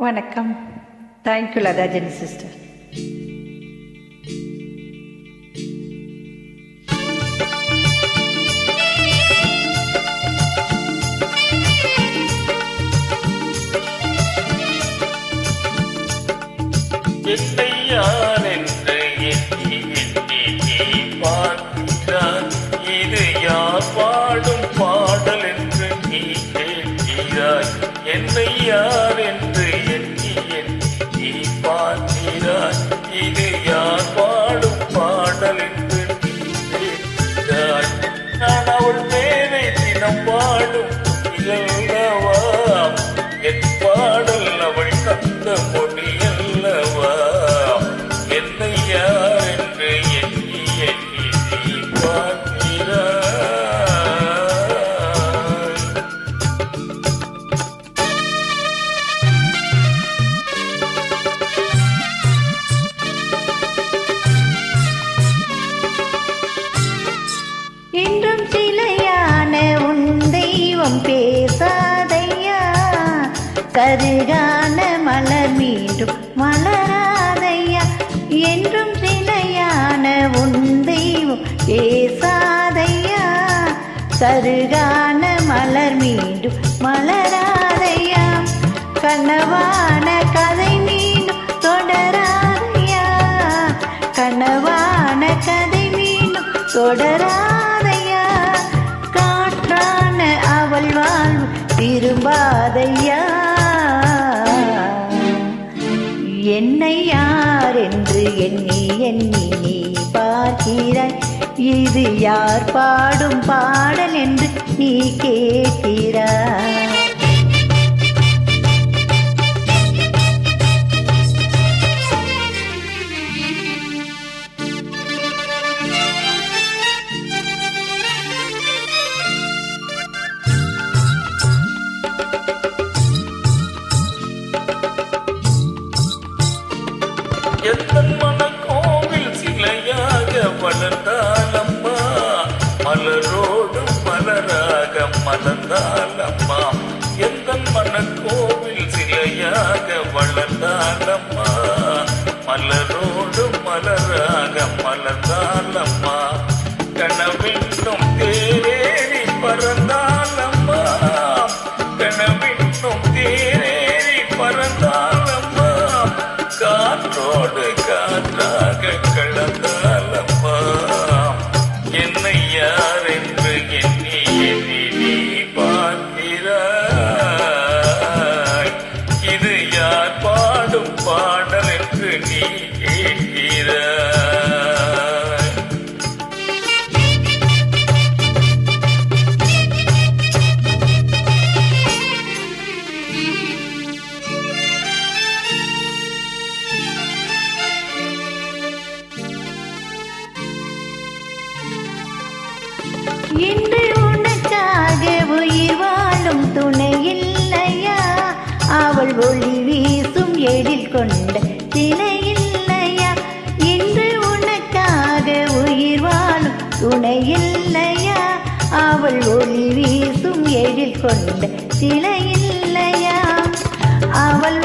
வணக்கம். Thank you Lathajan sister. என்னை யார் என்று எண்ணி எண்ணி நீ பார்க்கிறாய். இது யார் பாடும் பாடல் என்று நீ கேட்கிறாய். என்னை யார் என்று எண்ணி எண்ணி நீ பார்க்கிறாய். இது யார் பாடும் பாடல் என்று நீ கேட்கிறாய். நான் அவள் பேரை தினம் பாடும் இல்லவா, என் பாடல் அவள் தந்த மொழி அல்லவா. என்னை யார் என்று எண்ணி எண்ணி நீ பார்க்கிறாய். இன்றும் சிலையான உன் தெய்வம் பேசாதையா, கருகான மலர் மீண்டும் மலராதையா. என்றும் சிலையான உன் தெய்வம் பேசாதையா, கருகான மலர் மீண்டும் மலராதையா. கனவான கதை மீண்டும் தொடராதையா, கனவான கதை மீண்டும் தொடராதையா. காற்றான அவள் வாழ்வு திரும்பாதையா. என்னை யார் என்று எண்ணி எண்ணி நீ பார்க்கிறாய். இது யார் பாடும் பாடல் என்று நீ கேட்கிறாய். எத்தன் மனக்கோவில் சிலையாக வளர்ந்தாலம்மா, மலரோடு மலராக மலர்ந்தாலம்மா. எத்தன் மனக்கோவில் சிலையாக வளர்ந்தாலம்மா, மலரோடு மலராக மலர்ந்தாலம்மா. கனவென்னும் தேரேறி பறந்தாலம்மா, கனவென்னும் தேரேறி பறந்தாலம்மா. காற்றோடு காற்றாக கலந்தாலம்மா. என்னை யார் என்று எண்ணி எண்ணி நீ பார்க்கிறாய். இது யார் பாடும் பாடல் என்று நீ கேட்கிறாய். இன்று உனக்காக உயிர் வாழும் துணை இல்லையா, அவள் ஒளி வீசும் எழில் கொண்ட சிலை இல்லையா. இன்று உனக்காக உயிர் வாழும் துணை இல்லையா, அவள் ஒளி வீசும் எழில் கொண்ட சிலை இல்லையா. அவள்